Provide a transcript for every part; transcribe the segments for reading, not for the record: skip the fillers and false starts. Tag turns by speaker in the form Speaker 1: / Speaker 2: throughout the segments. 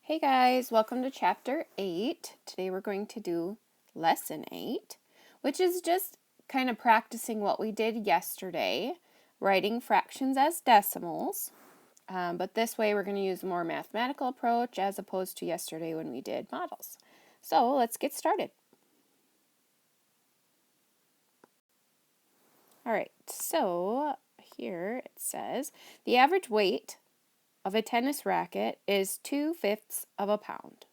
Speaker 1: Hey guys, welcome to Chapter 8. Today we're going to do Lesson 8, which is just kind of practicing what we did yesterday, writing fractions as decimals. But this way we're going to use a more mathematical approach as opposed to yesterday when we did models. So let's get started. Alright, so here it says the average weight of a tennis racket is 2/5 of a pound.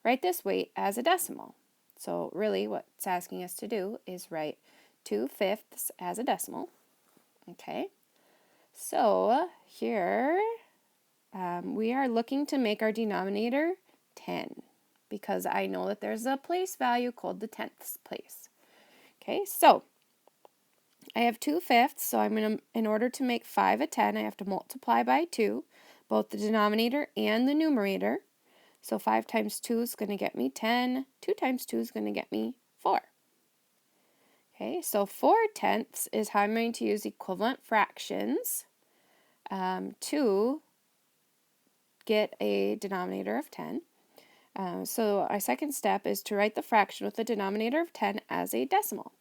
Speaker 1: Write this weight as a decimal. So really what it's asking us to do is write 2/5 as a decimal. Okay, so here we are looking to make our denominator 10 because I know that there's a place value called the tenths place. Okay, so I have 2/5, so I'm going to, in order to make 5 a 10, I have to multiply by 2, both the denominator and the numerator. So 5 times 2 is going to get me 10. 2 times 2 is going to get me 4. Okay, so 4/10 is how I'm going to use equivalent fractions to get a denominator of 10. So our second step is to write the fraction with the denominator of 10 as a decimal.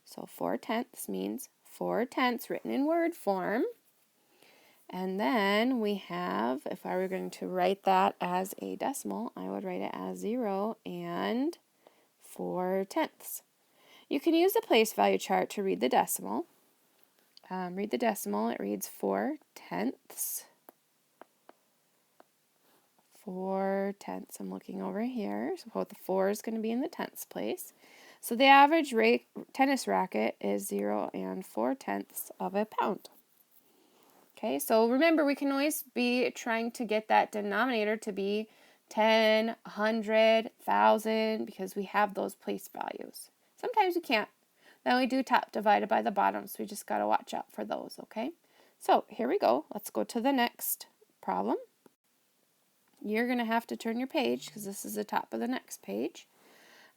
Speaker 1: So 4/10 means 4/10 written in word form. And then we have, if I were going to write that as a decimal, I would write it as 0 and 4/10. You can use the place value chart to read the decimal. Read the decimal, it reads 4/10. 4/10. I'm looking over here, so the 4 is going to be in the tenths place. So the average tennis racket is 0 and 4/10 of a pound. Okay, so remember we can always be trying to get that denominator to be 10, 100, 1,000 because we have those place values. Sometimes we can't. Then we do top divided by the bottom, so we just got to watch out for those, okay? So here we go. Let's go to the next problem. You're going to have to turn your page because this is the top of the next page.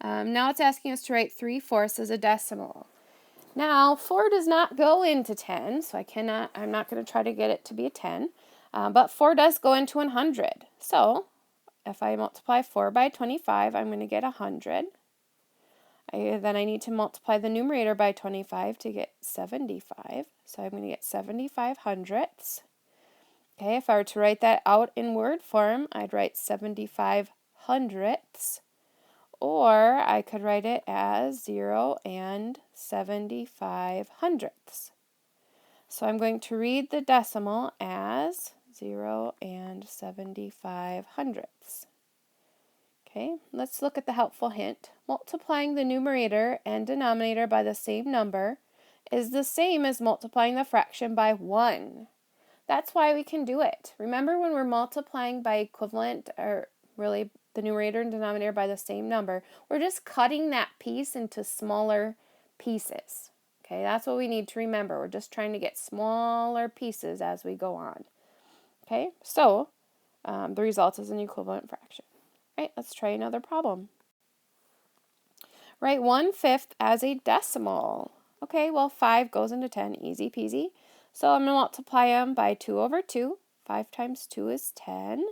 Speaker 1: Now it's asking us to write 3/4 as a decimal. Now, 4 does not go into 10, so I'm not going to try to get it to be a 10, but 4 does go into 100. So, if I multiply 4 by 25, I'm going to get 100. Then I need to multiply the numerator by 25 to get 75, so I'm going to get 75 hundredths. Okay, if I were to write that out in word form, I'd write 75 hundredths. Or I could write it as 0 and 75 hundredths. So I'm going to read the decimal as 0 and 75 hundredths. Okay, let's look at the helpful hint. Multiplying the numerator and denominator by the same number is the same as multiplying the fraction by 1. That's why we can do it. Remember when we're multiplying by equivalent, or really the numerator and denominator by the same number, we're just cutting that piece into smaller pieces. Okay, that's what we need to remember. We're just trying to get smaller pieces as we go on. Okay, so the result is an equivalent fraction. All right, let's try another problem. Write 1/5 as a decimal. Okay, well 5 goes into 10, easy peasy. So I'm going to multiply them by 2/2. 5 times 2 is 10.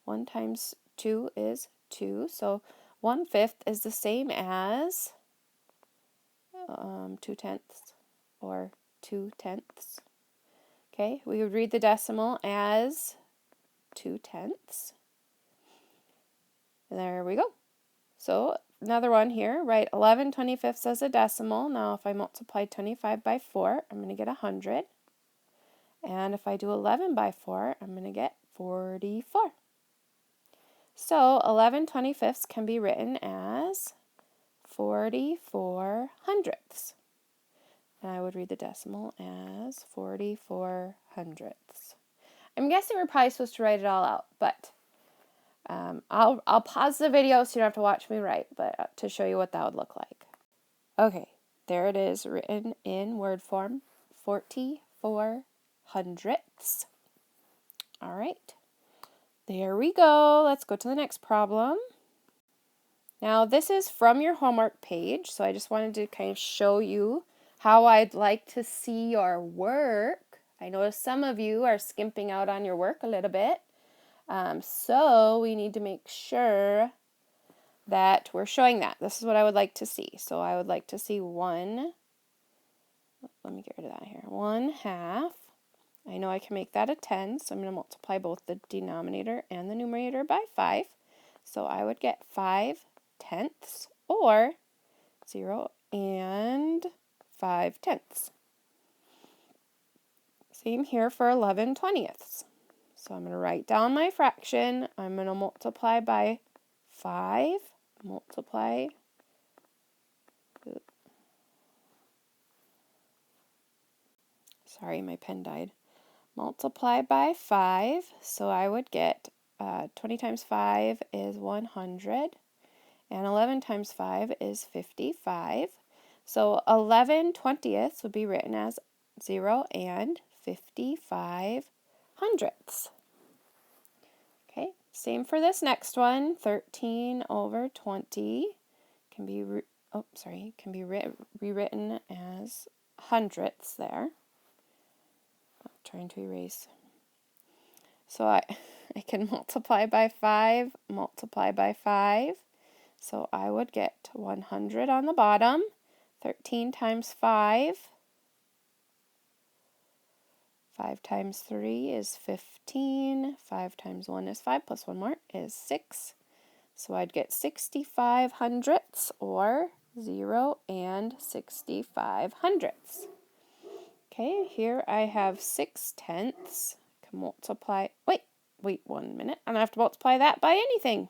Speaker 1: 1 times 2 is 2, so 1/5 is the same as 2/10 or 2/10. Okay, we would read the decimal as 2/10. There we go. So another one here, write 11/25 as a decimal. Now if I multiply 25 by 4, I'm going to get 100. And if I do 11 by 4, I'm going to get 44. So 11/25 can be written as 44 hundredths. And I would read the decimal as 44 hundredths. I'm guessing we're probably supposed to write it all out, but I'll pause the video so you don't have to watch me write, but to show you what that would look like. Okay, there it is written in word form, 44 hundredths. All right. There we go. Let's go to the next problem. Now this is from your homework page, so I just wanted to kind of show you how I'd like to see your work. I notice some of you are skimping out on your work a little bit. So we need to make sure that we're showing that. This is what I would like to see. So I would like to see 1, let me get rid of that here, 1/2. I know I can make that a 10, so I'm going to multiply both the denominator and the numerator by 5. So I would get 5/10 or 0 and 5/10. Same here for 11/20. So I'm going to write down my fraction. I'm going to multiply by 5, multiply, sorry, my pen died. Multiply by 5, so I would get 20 times 5 is 100, and 11 times 5 is 55. So 11/20 would be written as 0 and 55 hundredths. Okay, same for this next one. 13/20 can be rewritten as hundredths there. I'm trying to erase. So I can multiply by 5, multiply by 5. So I would get 100 on the bottom. 13 times 5. 5 times 3 is 15. 5 times 1 is 5, plus 1 more is 6. So I'd get 65 hundredths or 0 and 65 hundredths. Okay, here I have 6/10. Can multiply, wait 1 minute. I don't have to multiply that by anything.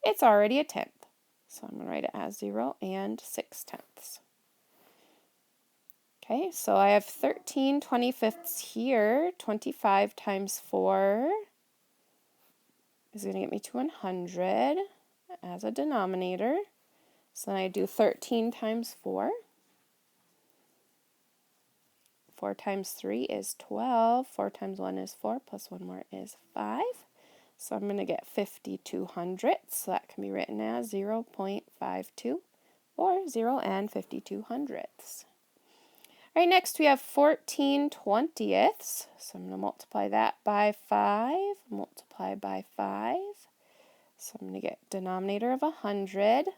Speaker 1: It's already a 10th. So I'm going to write it as 0 and 6/10. Okay, so I have 13/25 here. 25 times 4 is going to get me to 100 as a denominator. So then I do 13 times 4. 4 times 3 is 12. 4 times 1 is 4, plus 1 more is 5. So I'm going to get 52 hundredths. So that can be written as 0.52 or 0 and 52 hundredths. All right, next we have 14/20. So I'm going to multiply that by 5, multiply by 5. So I'm going to get denominator of 100.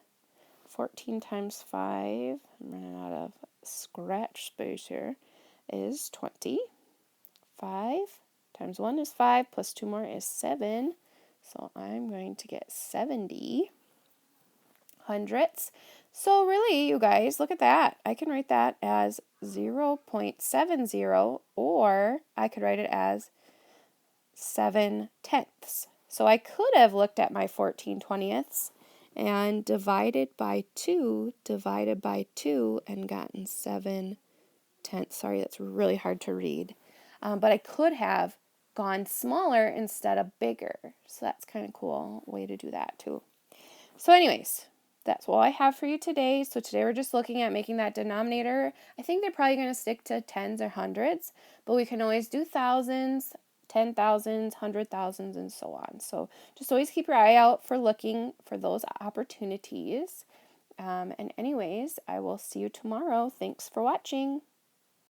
Speaker 1: 14 times 5, I'm running out of scratch space here, is 20. 5 times 1 is 5, plus 2 more is 7. So I'm going to get 70 hundredths. So really, you guys, look at that. I can write that as 0.70, or I could write it as 7/10. So I could have looked at my 14/20 and divided by 2, and gotten 7/10. Sorry, that's really hard to read. But I could have gone smaller instead of bigger. So that's kind of cool way to do that too. So anyways, that's all I have for you today. So today we're just looking at making that denominator. I think they're probably going to stick to tens or hundreds, but we can always do thousands, 10,000s, 100,000s, and so on. So just always keep your eye out for looking for those opportunities. And anyways, I will see you tomorrow. Thanks for watching.